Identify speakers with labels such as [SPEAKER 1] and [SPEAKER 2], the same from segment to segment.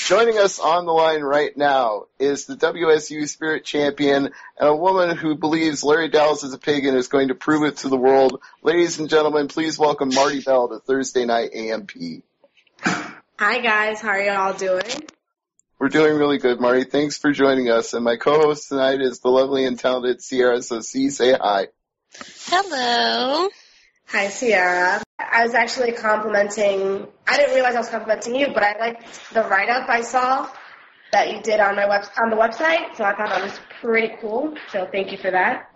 [SPEAKER 1] Joining us on the line right now is the WSU Spirit Champion and a woman who believes Larry Dallas is a pig and is going to prove it to the world. Ladies and gentlemen, please welcome Marti Belle to Thursday Night AMP.
[SPEAKER 2] Hi, guys. How are you all doing?
[SPEAKER 1] We're doing really good, Marti. Thanks for joining us. And my co-host tonight is the lovely and talented Sierra. So, C, say hi.
[SPEAKER 3] Hello.
[SPEAKER 2] Hi, Sierra. I was actually complimenting, I didn't realize I was complimenting you, but I liked the write-up I saw that you did on the website, so I thought that was pretty cool, so thank you for that.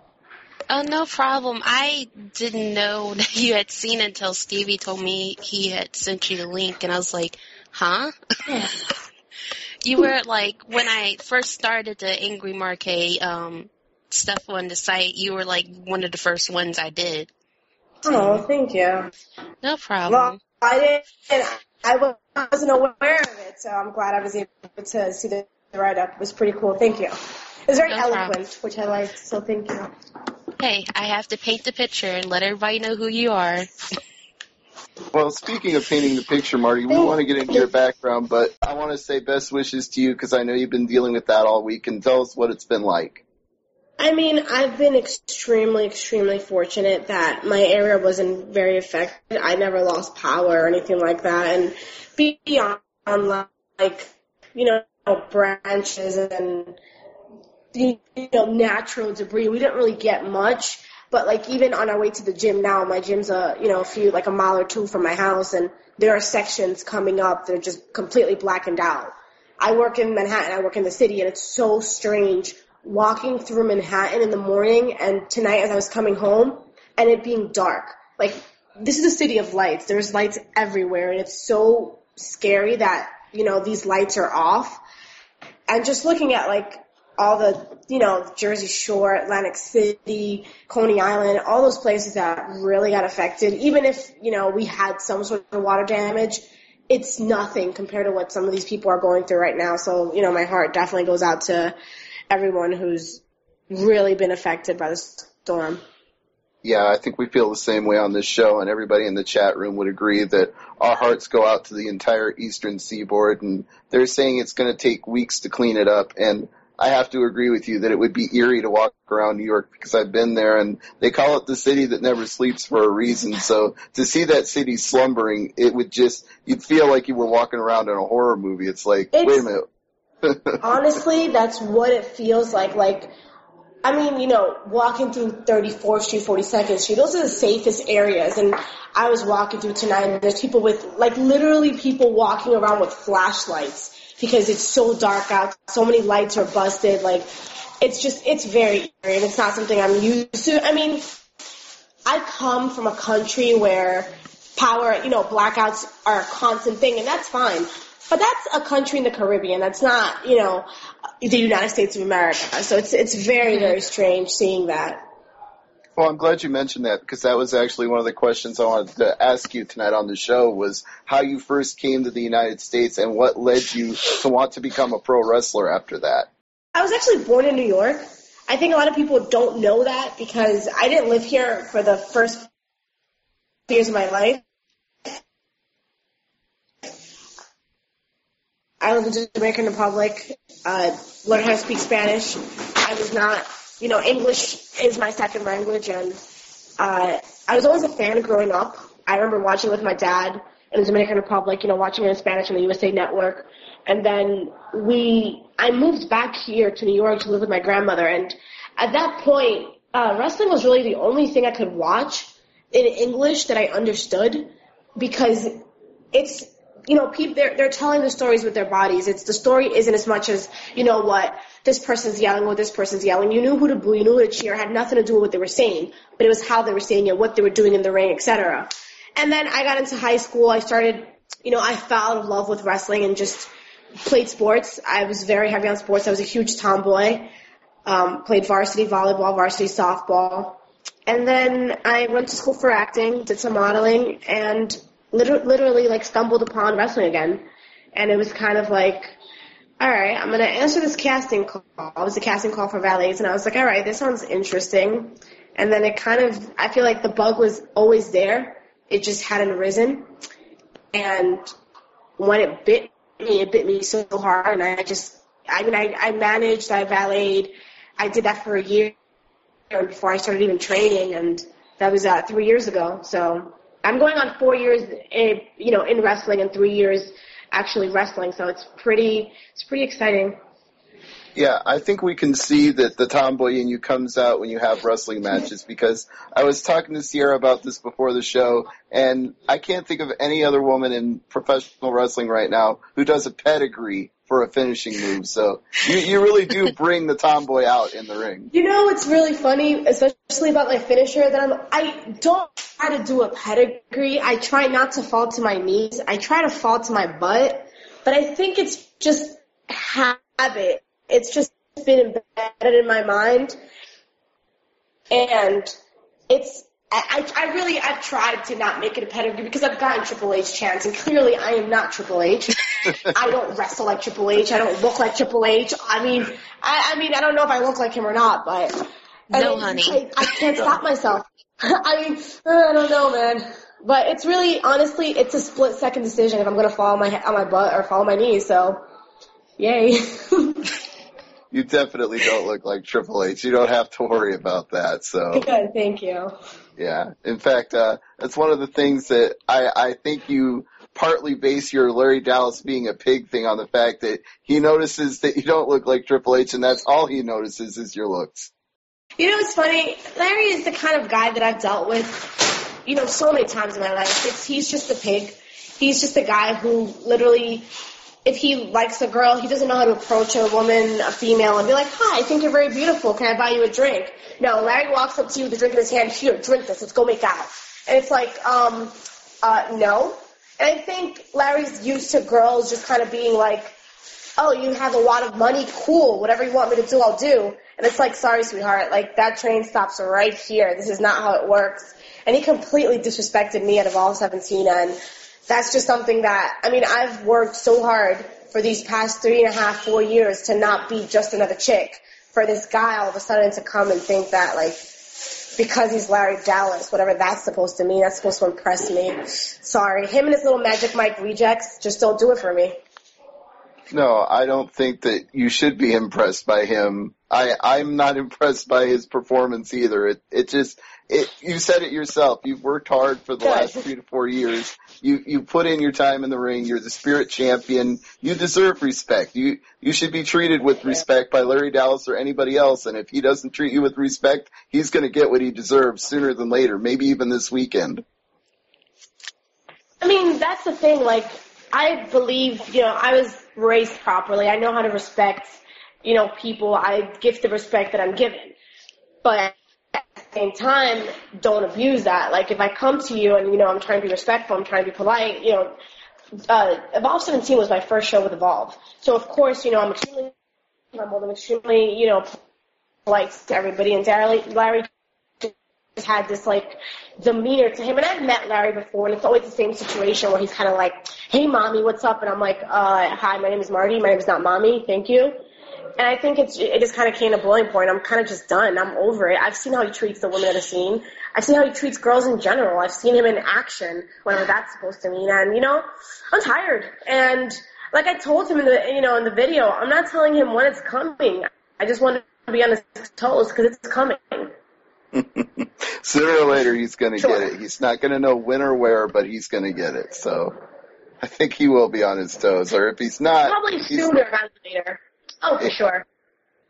[SPEAKER 3] Oh, no problem. I didn't know that you had seen it until Stevie told me he had sent you the link, and I was like, huh? You were like, when I first started the AngryMarks stuff on the site, you were like one of the first ones I did.
[SPEAKER 2] Oh, thank you.
[SPEAKER 3] No problem.
[SPEAKER 2] Well, I wasn't aware of it, so I'm glad I was able to see the write-up. It was pretty cool. Thank you. It was very eloquent, which I liked, so thank you.
[SPEAKER 3] Hey, I have to paint the picture and let everybody know who you are.
[SPEAKER 1] Well, speaking of painting the picture, Marti, we want to get into your background, but I want to say best wishes to you because I know you've been dealing with that all week, and tell us what it's been like.
[SPEAKER 2] I mean, I've been extremely, extremely fortunate that my area wasn't very affected. I never lost power or anything like that. And beyond, like, branches and, natural debris, we didn't really get much. But, like, even on our way to the gym now, my gym's a mile or two from my house, and there are sections coming up that are just completely blackened out. I work in Manhattan, I work in the city, and it's so strange walking through Manhattan in the morning and tonight as I was coming home and it being dark. Like, this is a city of lights. There's lights everywhere, and it's so scary that, these lights are off. And just looking at, like, all the, Jersey Shore, Atlantic City, Coney Island, all those places that really got affected, even if, we had some sort of water damage, it's nothing compared to what some of these people are going through right now. So, my heart definitely goes out to everyone who's really been affected by the storm.
[SPEAKER 1] Yeah, I think we feel the same way on this show, and everybody in the chat room would agree that our hearts go out to the entire eastern seaboard, and they're saying it's going to take weeks to clean it up, and I have to agree with you that it would be eerie to walk around New York because I've been there, and they call it the city that never sleeps for a reason, so to see that city slumbering, it would just, you'd feel like you were walking around in a horror movie. It's like, wait a minute.
[SPEAKER 2] Honestly, that's what it feels like. Like, I mean, walking through 34th Street, 42nd Street, those are the safest areas. And I was walking through tonight, and there's people with, like, literally people walking around with flashlights because it's so dark out. So many lights are busted. Like, it's very eerie, and it's not something I'm used to. I mean, I come from a country where power, blackouts are a constant thing, and that's fine. But that's a country in the Caribbean. That's not, the United States of America. So it's very, very strange seeing that.
[SPEAKER 1] Well, I'm glad you mentioned that because that was actually one of the questions I wanted to ask you tonight on the show was how you first came to the United States and what led you to want to become a pro wrestler after that.
[SPEAKER 2] I was actually born in New York. I think a lot of people don't know that because I didn't live here for the first years of my life. I lived in the Dominican Republic, learned how to speak Spanish. I was not, English is my second language, and I was always a fan growing up. I remember watching with my dad in the Dominican Republic, watching it in Spanish on the USA Network. And then I moved back here to New York to live with my grandmother, and at that point, wrestling was really the only thing I could watch in English that I understood because it's, people, they're telling the stories with their bodies. The story isn't as much as, what this person's yelling or this person's yelling. You knew who to boo, you knew who to cheer. It had nothing to do with what they were saying, but it was how they were saying it, what they were doing in the ring, etc. And then I got into high school. I started, I fell out of love with wrestling and just played sports. I was very heavy on sports. I was a huge tomboy. Played varsity volleyball, varsity softball. And then I went to school for acting, did some modeling, and literally like stumbled upon wrestling again. And it was kind of like, all right, I'm going to answer this casting call. It was a casting call for valets, and I was like, all right, this sounds interesting. And then it kind of, I feel like the bug was always there. It just hadn't risen. And when it bit me. It bit me so hard, and I managed, I valeted. I did that for a year before I started even training, and that was 3 years ago. So I'm going on 4 years, in wrestling, and 3 years actually wrestling. So it's pretty exciting.
[SPEAKER 1] Yeah, I think we can see that the tomboy in you comes out when you have wrestling matches, because I was talking to Sierra about this before the show, and I can't think of any other woman in professional wrestling right now who does a pedigree for a finishing move. So you really do bring the tomboy out in the ring.
[SPEAKER 2] You know what's really funny, especially about my finisher, that I don't try to do a pedigree. I try not to fall to my knees. I try to fall to my butt, but I think it's just habit. It's just been embedded in my mind, and I've tried to not make it a pedigree because I've gotten Triple H chants, and clearly I am not Triple H. I don't wrestle like Triple H. I don't look like Triple H. I mean, I don't know if I look like him or not, but
[SPEAKER 3] honey,
[SPEAKER 2] I can't stop myself. I don't know, man. But it's really, honestly, it's a split-second decision if I'm going to fall on my butt or fall on my knees. So, yay.
[SPEAKER 1] You definitely don't look like Triple H. You don't have to worry about that. So
[SPEAKER 2] good, thank you.
[SPEAKER 1] Yeah. In fact, that's one of the things that I think you partly base your Larry Dallas being a pig thing on, the fact that he notices that you don't look like Triple H, and that's all he notices is your looks.
[SPEAKER 2] You know, it's funny. Larry is the kind of guy that I've dealt with, so many times in my life. He's just a pig. He's just a guy who literally, if he likes a girl, he doesn't know how to approach a woman, a female, and be like, hi, I think you're very beautiful. Can I buy you a drink? No, Larry walks up to you with a drink in his hand. Here, drink this. Let's go make out. And it's like, no. And I think Larry's used to girls just kind of being like, oh, you have a lot of money? Cool. Whatever you want me to do, I'll do. And it's like, sorry, sweetheart. Like, that train stops right here. This is not how it works. And he completely disrespected me out of all 17, and that's just something that, I've worked so hard for these past 3.5, 4 years to not be just another chick. For this guy all of a sudden to come and think that, like, because he's Larry Dallas, whatever that's supposed to mean, that's supposed to impress me. Sorry. Him and his little Magic Mike rejects just don't do it for me.
[SPEAKER 1] No, I don't think that you should be impressed by him. I'm not impressed by his performance either. You said it yourself. You've worked hard for the last 3 to 4 years. You put in your time in the ring. You're the spirit champion. You deserve respect. You should be treated with respect by Larry Dallas or anybody else. And if he doesn't treat you with respect, he's going to get what he deserves sooner than later, maybe even this weekend.
[SPEAKER 2] That's the thing. Like, I believe, I was raised properly. I know how to respect, people. I give the respect that I'm given. But at the same time, don't abuse that. Like, if I come to you and, I'm trying to be respectful, I'm trying to be polite, Evolve 17 was my first show with Evolve. So, of course, I'm extremely humble. I'm extremely, polite to everybody. And Larry just had this, like, demeanor to him. And I've met Larry before, and it's always the same situation where he's kind of like, hey, Mommy, what's up? And I'm like, hi, my name is Marty. My name is not Mommy. Thank you. And I think it just kind of came to a boiling point. I'm kind of just done. I'm over it. I've seen how he treats the women that I've seen. I've seen how he treats girls in general. I've seen him in action, whatever that's supposed to mean. And, I'm tired. And like I told him in the video, I'm not telling him when it's coming. I just want to be on his toes because it's coming.
[SPEAKER 1] Sooner or later, he's going to get it. He's not going to know when or where, but he's going to get it. So I think he will be on his toes. Or if he's not...
[SPEAKER 2] Probably sooner rather than later. Oh, for sure.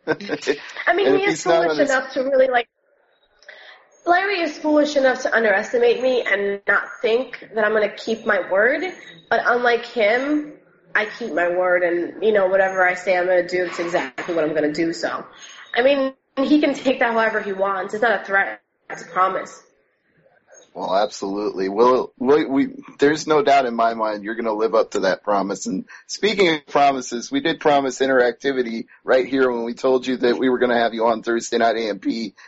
[SPEAKER 2] He is foolish enough to really, like... Larry is foolish enough to underestimate me and not think that I'm going to keep my word. But unlike him, I keep my word. And, whatever I say I'm going to do, it's exactly what I'm going to do. So, he can take that however he wants. It's not a threat. It's a promise.
[SPEAKER 1] Well, absolutely. Well, there's no doubt in my mind you're going to live up to that promise. And speaking of promises, we did promise interactivity right here when we told you that we were going to have you on Thursday Night AMP.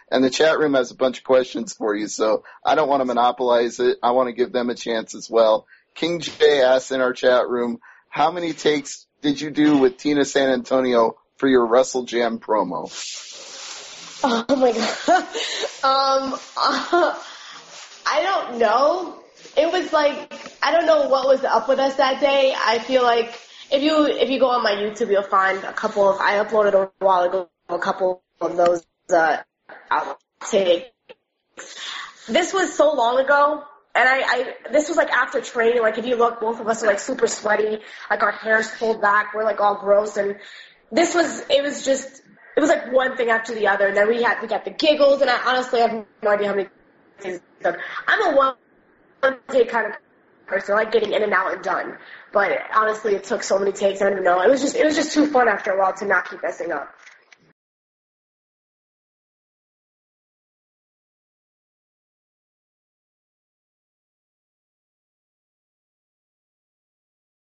[SPEAKER 1] And the chat room has a bunch of questions for you, so I don't want to monopolize it. I want to give them a chance as well. King J asks in our chat room, how many takes did you do with Tina San Antonio for your Wrestle Jam promo?
[SPEAKER 2] Oh, my God. I don't know. It was like, I don't know what was up with us that day. I feel like if you go on my YouTube, you'll find a couple of, I uploaded a while ago a couple of those outtakes. This was so long ago, and this was like after training. Like if you look, both of us are like super sweaty, like our hair's pulled back, we're like all gross, and it was like one thing after the other. And then we got the giggles, and I honestly have no idea how many things I've done. I'm a one take kind of person. I like getting in and out and done. But honestly, it took so many takes. I don't even know. It was just too fun after a while to not keep messing up.